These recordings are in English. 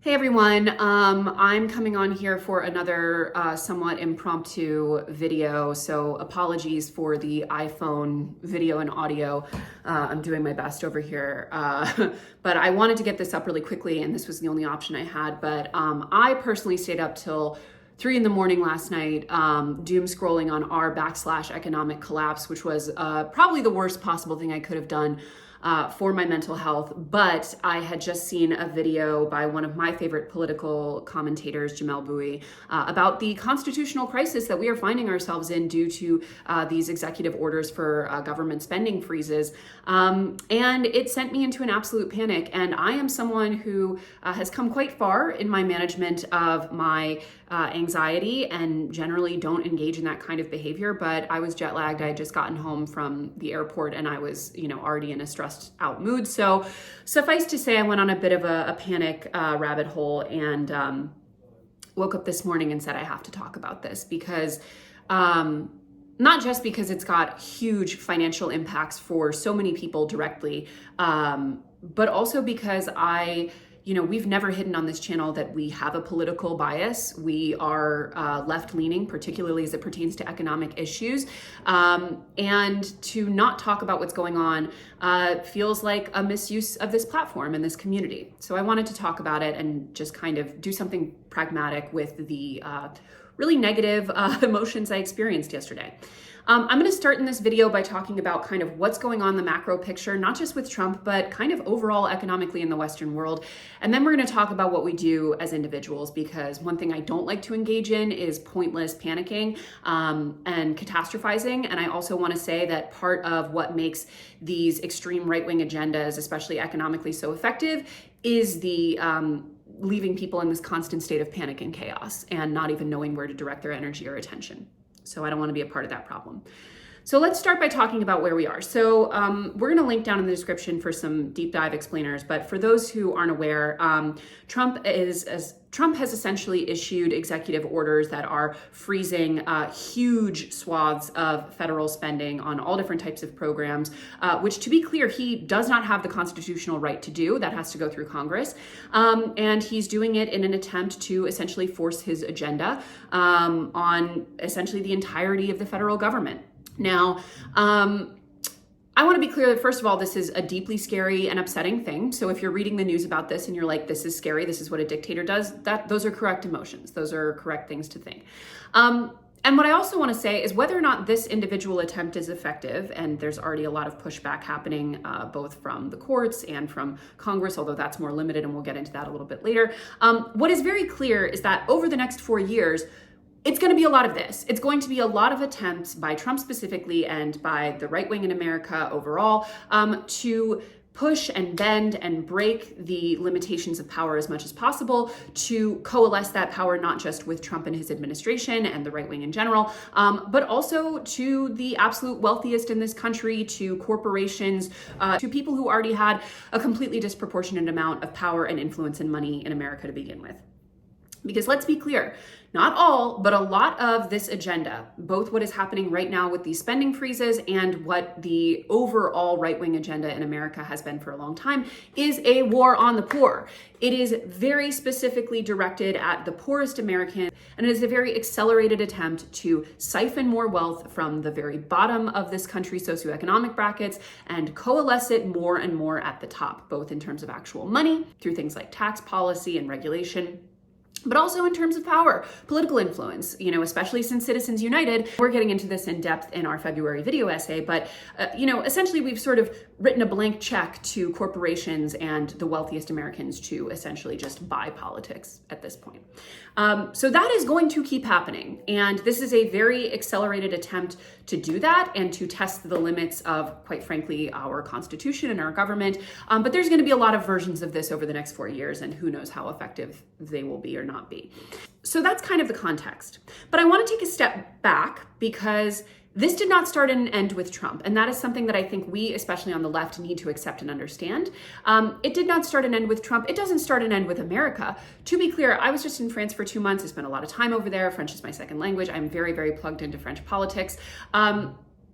Hey everyone, I'm coming on here for another somewhat impromptu video, so apologies for the iPhone video and audio. I'm doing my best over here, but I wanted to get this up really quickly and this was the only option I had, but I personally stayed up till 3 in the morning last night, doom scrolling on r/economic collapse, which was probably the worst possible thing I could have done for my mental health. But I had just seen a video by one of my favorite political commentators, Jamel Bouie, about the constitutional crisis that we are finding ourselves in due to these executive orders for government spending freezes. And it sent me into an absolute panic. And I am someone who has come quite far in my management of my anxiety and generally don't engage in that kind of behavior. But I was jet lagged. I had just gotten home from the airport and I was, already in a stressed out mood. So suffice to say, I went on a bit of a panic rabbit hole and woke up this morning and said, I have to talk about this because not just because it's got huge financial impacts for so many people directly, but also because we've never hidden on this channel that we have a political bias. We are left-leaning, particularly as it pertains to economic issues. And to not talk about what's going on feels like a misuse of this platform and this community. So I wanted to talk about it and just kind of do something pragmatic with the really negative emotions I experienced yesterday. I'm going to start in this video by talking about kind of what's going on in the macro picture, not just with Trump, but kind of overall economically in the Western world. And then we're going to talk about what we do as individuals, because one thing I don't like to engage in is pointless panicking and catastrophizing. And I also want to say that part of what makes these extreme right-wing agendas, especially economically, so effective is the leaving people in this constant state of panic and chaos and not even knowing where to direct their energy or attention. So I don't want to be a part of that problem. So let's start by talking about where we are. So we're going to link down in the description for some deep dive explainers. But for those who aren't aware, Trump has essentially issued executive orders that are freezing huge swaths of federal spending on all different types of programs, which, to be clear, he does not have the constitutional right to do. That has to go through Congress. And he's doing it in an attempt to essentially force his agenda on essentially the entirety of the federal government. Now, I want to be clear that, first of all, this is a deeply scary and upsetting thing. So if you're reading the news about this and you're like, this is scary, this is what a dictator does, those are correct emotions. Those are correct things to think. And what I also want to say is whether or not this individual attempt is effective, and there's already a lot of pushback happening both from the courts and from Congress, although that's more limited, and we'll get into that a little bit later. What is very clear is that over the next 4 years, it's going to be a lot of this. It's going to be a lot of attempts by Trump specifically and by the right wing in America overall to push and bend and break the limitations of power as much as possible, to coalesce that power not just with Trump and his administration and the right wing in general, but also to the absolute wealthiest in this country, to corporations, to people who already had a completely disproportionate amount of power and influence and money in America to begin with. Because let's be clear, not all, but a lot of this agenda, both what is happening right now with these spending freezes and what the overall right-wing agenda in America has been for a long time, is a war on the poor. It is very specifically directed at the poorest Americans, and it is a very accelerated attempt to siphon more wealth from the very bottom of this country's socioeconomic brackets and coalesce it more and more at the top, both in terms of actual money, through things like tax policy and regulation, but also in terms of power, political influence, especially since Citizens United. We're getting into this in depth in our February video essay, but, essentially we've sort of written a blank check to corporations and the wealthiest Americans to essentially just buy politics at this point. So that is going to keep happening. And this is a very accelerated attempt to do that and to test the limits of, quite frankly, our Constitution and our government. But there's going to be a lot of versions of this over the next 4 years, and who knows how effective they will be or not be. So that's kind of the context. But I want to take a step back because this did not start and end with Trump. And that is something that I think we, especially on the left, need to accept and understand. It did not start and end with Trump. It doesn't start and end with America. To be clear, I was just in France for 2 months. I spent a lot of time over there. French is my second language. I'm very, very plugged into French politics.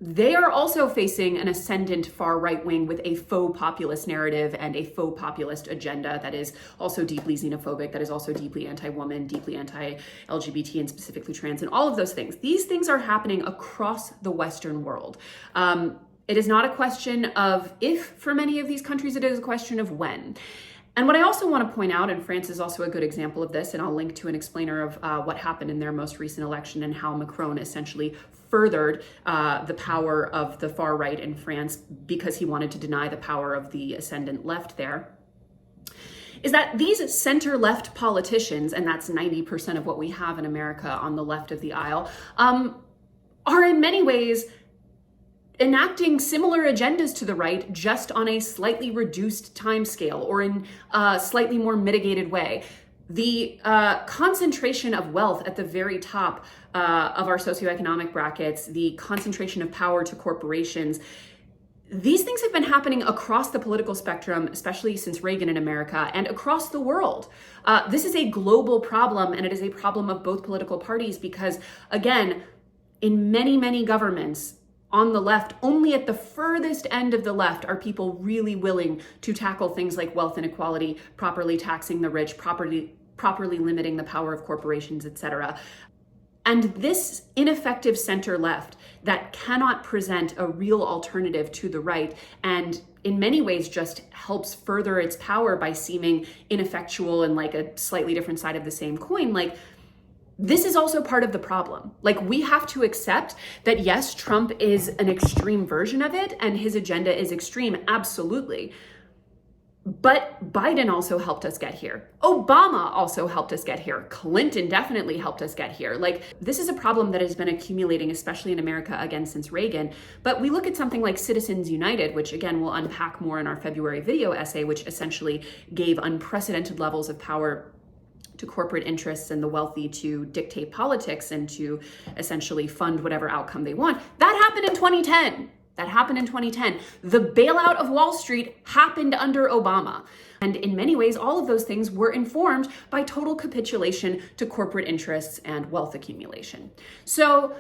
they are also facing an ascendant far right wing with a faux populist narrative and a faux populist agenda that is also deeply xenophobic, that is also deeply anti-woman, deeply anti-LGBT, and specifically trans, and all of those things. These things are happening across the Western world. It is not a question of if for many of these countries, it is a question of when. And what I also want to point out, and France is also a good example of this, and I'll link to an explainer of what happened in their most recent election and how Macron essentially furthered the power of the far right in France because he wanted to deny the power of the ascendant left there, is that these center-left politicians, and that's 90% of what we have in America on the left of the aisle, are in many ways enacting similar agendas to the right, just on a slightly reduced timescale or in a slightly more mitigated way. The concentration of wealth at the very top of our socioeconomic brackets, the concentration of power to corporations, these things have been happening across the political spectrum, especially since Reagan in America, and across the world. This is a global problem, and it is a problem of both political parties because, again, in many, many governments, on the left, only at the furthest end of the left are people really willing to tackle things like wealth inequality, properly taxing the rich, properly limiting the power of corporations, etc. And this ineffective center left that cannot present a real alternative to the right, and in many ways just helps further its power by seeming ineffectual and like a slightly different side of the same coin, this is also part of the problem. We have to accept that, yes, Trump is an extreme version of it and his agenda is extreme, absolutely. But Biden also helped us get here. Obama also helped us get here. Clinton definitely helped us get here. This is a problem that has been accumulating, especially in America, again, since Reagan. But we look at something like Citizens United, which again, we'll unpack more in our February video essay, which essentially gave unprecedented levels of power to corporate interests and the wealthy to dictate politics and to essentially fund whatever outcome they want. That happened in 2010. The bailout of Wall Street happened under Obama. And in many ways, all of those things were informed by total capitulation to corporate interests and wealth accumulation. So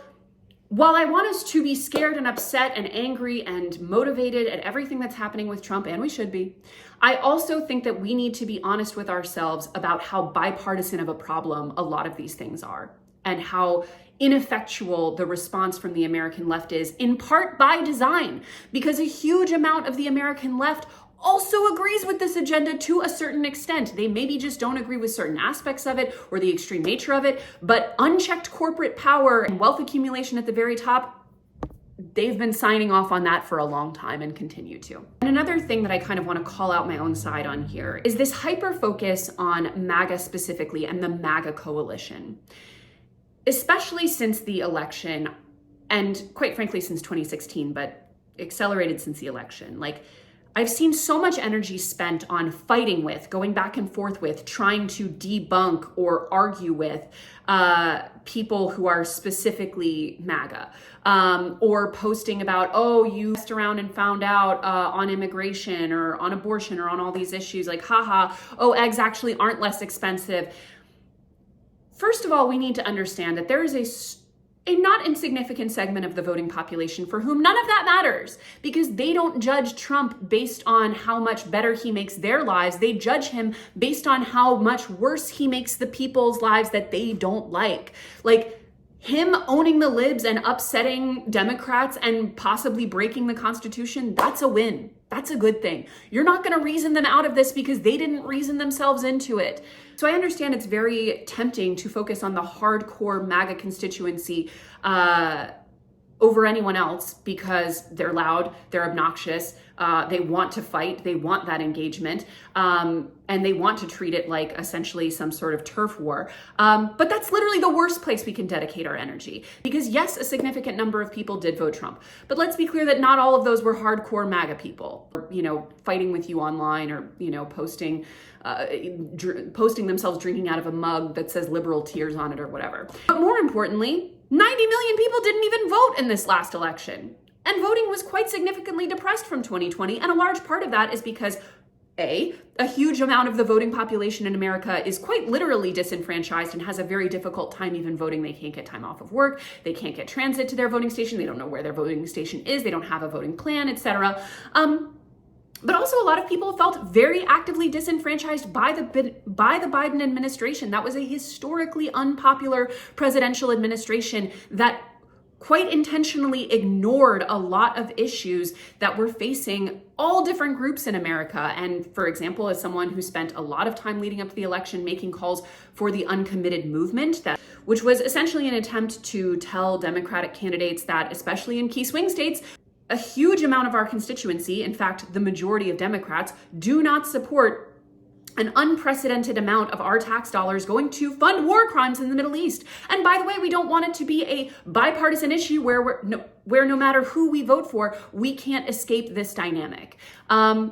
while I want us to be scared and upset and angry and motivated at everything that's happening with Trump, and we should be, I also think that we need to be honest with ourselves about how bipartisan of a problem a lot of these things are and how ineffectual the response from the American left is, in part by design, because a huge amount of the American left also agrees with this agenda to a certain extent. They maybe just don't agree with certain aspects of it or the extreme nature of it, but unchecked corporate power and wealth accumulation at the very top, they've been signing off on that for a long time and continue to. And another thing that I kind of want to call out my own side on here is this hyper focus on MAGA specifically and the MAGA coalition, especially since the election and quite frankly since 2016, but accelerated since the election. I've seen so much energy spent on fighting with, going back and forth with, trying to debunk or argue with people who are specifically MAGA, or posting about, oh, you messed around and found out on immigration or on abortion or on all these issues, haha, oh, eggs actually aren't less expensive. First of all, we need to understand that there is a not insignificant segment of the voting population for whom none of that matters, because they don't judge Trump based on how much better he makes their lives. They judge him based on how much worse he makes the people's lives that they don't like. Him owning the libs and upsetting Democrats and possibly breaking the Constitution, that's a win. That's a good thing. You're not going to reason them out of this because they didn't reason themselves into it. So I understand it's very tempting to focus on the hardcore MAGA constituency over anyone else because they're loud, they're obnoxious, they want to fight, they want that engagement, and they want to treat it like essentially some sort of turf war. But that's literally the worst place we can dedicate our energy. Because yes, a significant number of people did vote Trump, but let's be clear that not all of those were hardcore MAGA people, fighting with you online or, posting themselves drinking out of a mug that says liberal tears on it or whatever. But more importantly, 90 million people didn't even vote in this last election. And voting was quite significantly depressed from 2020. And a large part of that is because A huge amount of the voting population in America is quite literally disenfranchised and has a very difficult time even voting. They can't get time off of work. They can't get transit to their voting station. They don't know where their voting station is. They don't have a voting plan, etc. But also a lot of people felt very actively disenfranchised by the Biden administration. That was a historically unpopular presidential administration that quite intentionally ignored a lot of issues that were facing all different groups in America. And for example, as someone who spent a lot of time leading up to the election making calls for the uncommitted movement, which was essentially an attempt to tell Democratic candidates that, especially in key swing states, a huge amount of our constituency, in fact, the majority of Democrats, do not support an unprecedented amount of our tax dollars going to fund war crimes in the Middle East. And by the way, we don't want it to be a bipartisan issue where no matter who we vote for, we can't escape this dynamic. And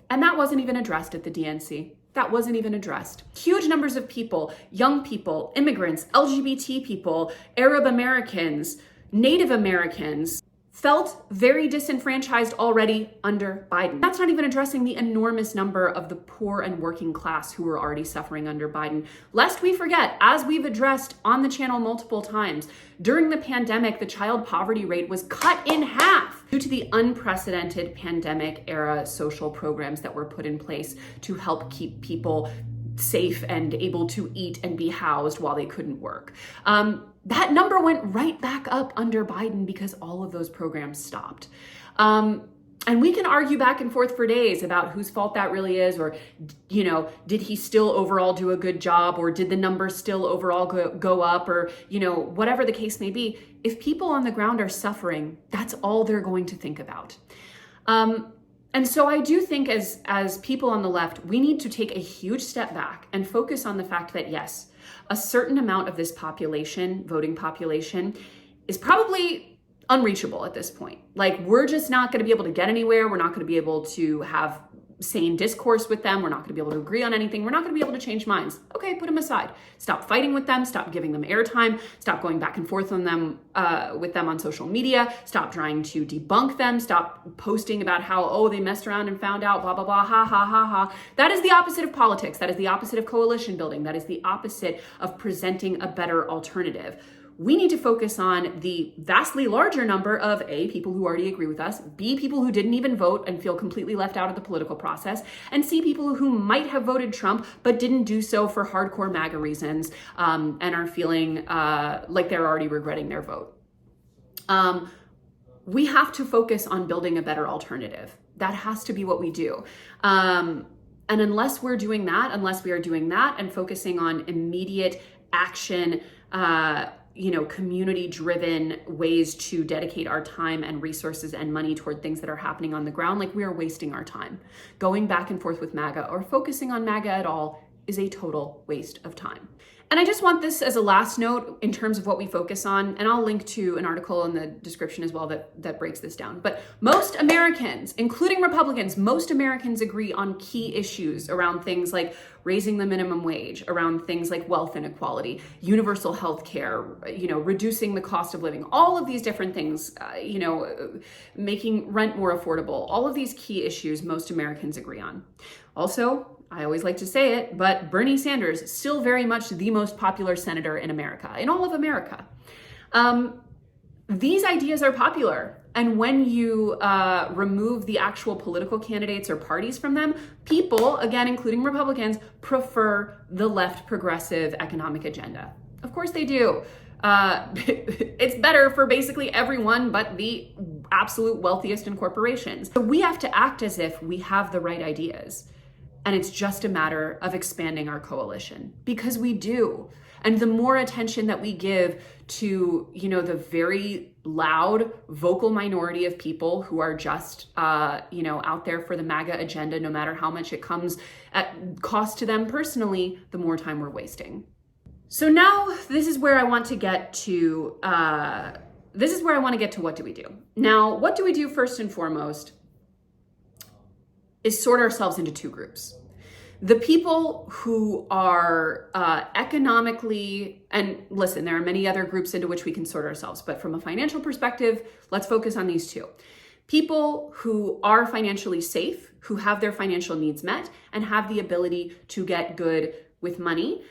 that wasn't even addressed at the DNC. That wasn't even addressed. Huge numbers of people, young people, immigrants, LGBT people, Arab Americans, Native Americans, felt very disenfranchised already under Biden. That's not even addressing the enormous number of the poor and working class who were already suffering under Biden. Lest we forget, as we've addressed on the channel multiple times, during the pandemic, the child poverty rate was cut in half due to the unprecedented pandemic era social programs that were put in place to help keep people safe and able to eat and be housed while they couldn't work. That number went right back up under Biden because all of those programs stopped. And we can argue back and forth for days about whose fault that really is, or, did he still overall do a good job, or did the numbers still overall go up, or, whatever the case may be. If people on the ground are suffering, that's all they're going to think about. And so I do think as people on the left, we need to take a huge step back and focus on the fact that, yes, a certain amount of this population, voting population, is probably unreachable at this point. Like, we're just not going to be able to get anywhere. We're not going to be able to have sane discourse with them. We're not going to be able to agree on anything. We're not going to be able to change minds. Okay, put them aside. Stop fighting with them. Stop giving them airtime. Stop going back and forth on them with them on social media. Stop trying to debunk them. Stop posting about how, they messed around and found out, blah, blah, blah, ha, ha, ha, ha. That is the opposite of politics. That is the opposite of coalition building. That is the opposite of presenting a better alternative. We need to focus on the vastly larger number of A, people who already agree with us, B, people who didn't even vote and feel completely left out of the political process, and C, people who might have voted Trump but didn't do so for hardcore MAGA reasons and are feeling like they're already regretting their vote. We have to focus on building a better alternative. That has to be what we do. And unless we are doing that and focusing on immediate action, community-driven ways to dedicate our time and resources and money toward things that are happening on the ground, like, we are wasting our time. Going back and forth with MAGA or focusing on MAGA at all is a total waste of time. And I just want this as a last note in terms of what we focus on, and I'll link to an article in the description as well that breaks this down. But most Americans, including Republicans, most Americans agree on key issues around things like raising the minimum wage, around things like wealth inequality, universal health care, reducing the cost of living, all of these different things, making rent more affordable. All of these key issues most Americans agree on. Also, I always like to say it, but Bernie Sanders is still very much the most popular senator in America, in all of America. These ideas are popular. And when you remove the actual political candidates or parties from them, people, again, including Republicans, prefer the left progressive economic agenda. Of course they do. It's better for basically everyone but the absolute wealthiest in corporations. So we have to act as if we have the right ideas. And it's just a matter of expanding our coalition, because we do. And the more attention that we give to, the very loud, vocal minority of people who are just, out there for the MAGA agenda, no matter how much it comes at cost to them personally, the more time we're wasting. So now this is where I want to get to, what do we do? Now, what do we do first and foremost is sort ourselves into two groups. The people who are economically, and listen, there are many other groups into which we can sort ourselves, but from a financial perspective, let's focus on these two. People who are financially safe, who have their financial needs met, and have the ability to get good with money,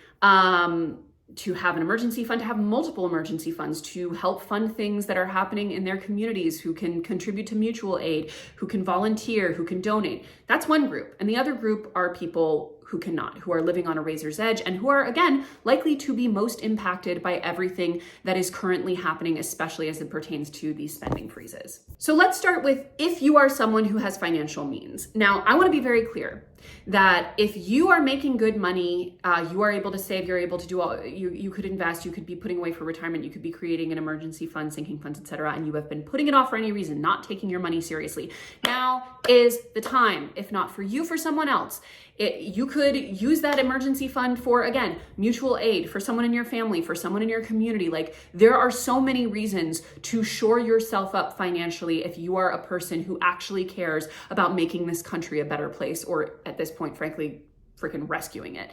to have an emergency fund, to have multiple emergency funds, to help fund things that are happening in their communities, who can contribute to mutual aid, who can volunteer, who can donate. That's one group. And the other group are people who cannot, who are living on a razor's edge, and who are, again, likely to be most impacted by everything that is currently happening, especially as it pertains to these spending freezes. So let's start with if you are someone who has financial means. Now, I want to be very clear that if you are making good money, you are able to save, you're able to do all, you could invest, you could be putting away for retirement, you could be creating an emergency fund, sinking funds, etc., and you have been putting it off for any reason, not taking your money seriously. Now is the time, if not for you, for someone else. You could use that emergency fund for, again, mutual aid, for someone in your family, for someone in your community. Like, there are so many reasons to shore yourself up financially if you are a person who actually cares about making this country a better place, or at this point, frankly, freaking rescuing it.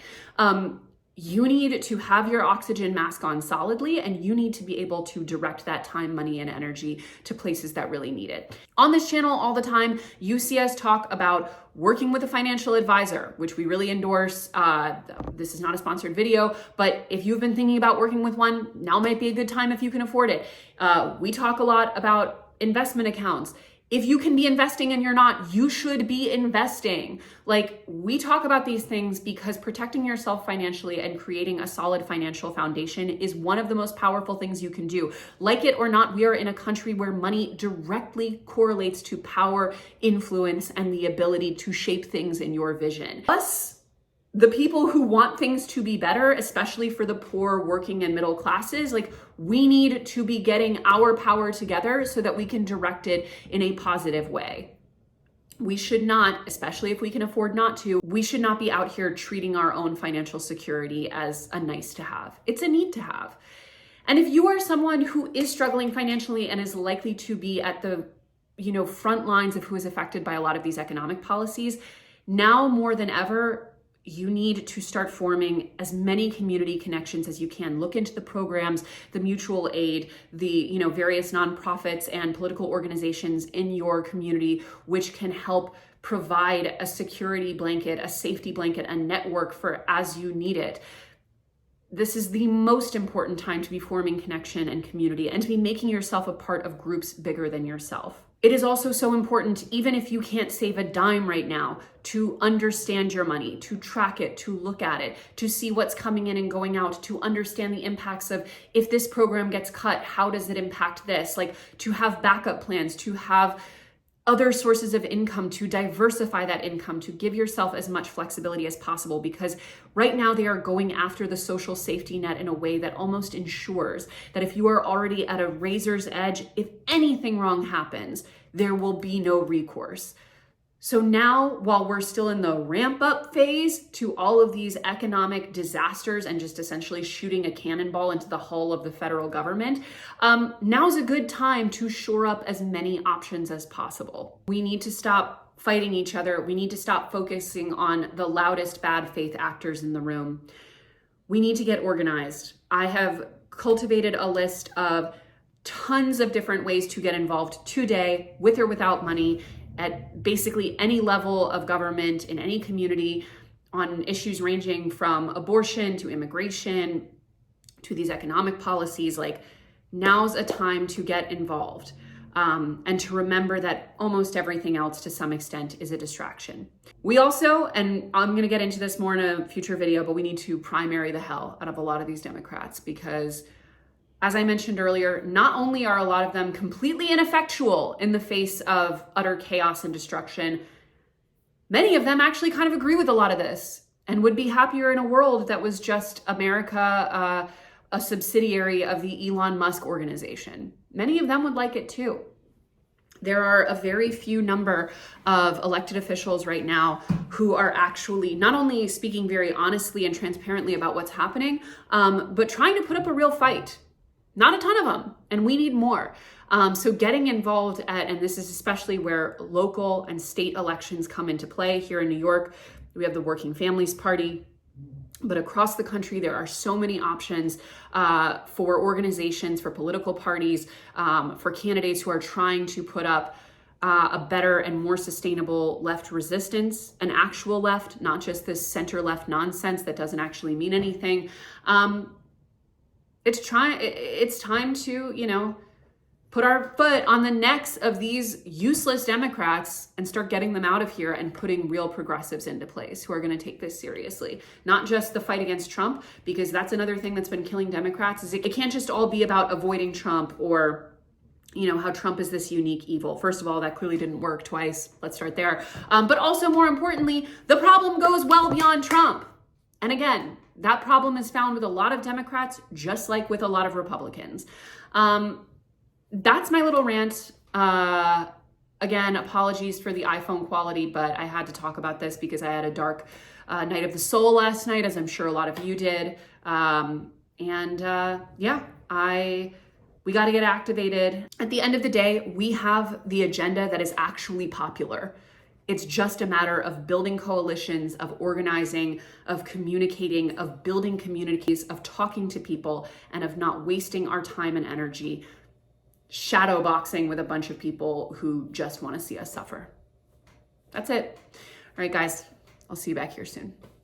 You need to have your oxygen mask on solidly, and you need to be able to direct that time, money, and energy to places that really need it. On this channel all the time, you see us talk about working with a financial advisor, which we really endorse. This is not a sponsored video, but if you've been thinking about working with one, now might be a good time if you can afford it. We talk a lot about investment accounts. If you can be investing and you're not, you should be investing. Like, we talk about these things because protecting yourself financially and creating a solid financial foundation is one of the most powerful things you can do. Like it or not, we are in a country where money directly correlates to power, influence, and the ability to shape things in your vision. Us, the people who want things to be better, especially for the poor, working, and middle classes, like, we need to be getting our power together so that we can direct it in a positive way. We should not, especially if we can afford not to, we should not be out here treating our own financial security as a nice to have. It's a need to have. And if you are someone who is struggling financially and is likely to be at the, front lines of who is affected by a lot of these economic policies, now more than ever, you need to start forming as many community connections as you can. Look into the programs, the mutual aid, the various nonprofits and political organizations in your community, which can help provide a security blanket, a safety blanket, a network for as you need it. This is the most important time to be forming connection and community, and to be making yourself a part of groups bigger than yourself. It is also so important, even if you can't save a dime right now, to understand your money, to track it, to look at it, to see what's coming in and going out, to understand the impacts of, if this program gets cut, how does it impact this? Like, to have backup plans, to have other sources of income, to diversify that income, to give yourself as much flexibility as possible, because right now they are going after the social safety net in a way that almost ensures that if you are already at a razor's edge, if anything wrong happens, there will be no recourse. So now, while we're still in the ramp up phase to all of these economic disasters and just essentially shooting a cannonball into the hull of the federal government, now's a good time to shore up as many options as possible. We need to stop fighting each other. We need to stop focusing on the loudest bad faith actors in the room. We need to get organized. I have cultivated a list of tons of different ways to get involved today, with or without money, at basically any level of government, in any community, on issues ranging from abortion to immigration to these economic policies. Like, now's a time to get involved, and to remember that almost everything else to some extent is a distraction. We also, and I'm going to get into this more in a future video, but we need to primary the hell out of a lot of these Democrats, because as I mentioned earlier, not only are a lot of them completely ineffectual in the face of utter chaos and destruction, many of them actually kind of agree with a lot of this and would be happier in a world that was just America, a subsidiary of the Elon Musk organization. Many of them would like it too. There are a very few number of elected officials right now who are actually not only speaking very honestly and transparently about what's happening, but trying to put up a real fight. Not a ton of them, and we need more. So getting involved and this is especially where local and state elections come into play. Here in New York, we have the Working Families Party, but across the country, there are so many options for organizations, for political parties, for candidates who are trying to put up a better and more sustainable left resistance, an actual left, not just this center left nonsense that doesn't actually mean anything. It's time to, you know, put our foot on the necks of these useless Democrats and start getting them out of here and putting real progressives into place who are going to take this seriously. Not just the fight against Trump, because that's another thing that's been killing Democrats, is it can't just all be about avoiding Trump or, you know, how Trump is this unique evil. First of all, that clearly didn't work twice. Let's start there. But also, more importantly, the problem goes well beyond Trump. And again, that problem is found with a lot of Democrats, just like with a lot of Republicans. That's my little rant. Again, apologies for the iPhone quality, but I had to talk about this because I had a dark night of the soul last night, as I'm sure a lot of you did. We got to get activated. At the end of the day, we have the agenda that is actually popular. It's just a matter of building coalitions, of organizing, of communicating, of building communities, of talking to people, and of not wasting our time and energy shadow boxing with a bunch of people who just want to see us suffer. That's it. All right, guys, I'll see you back here soon.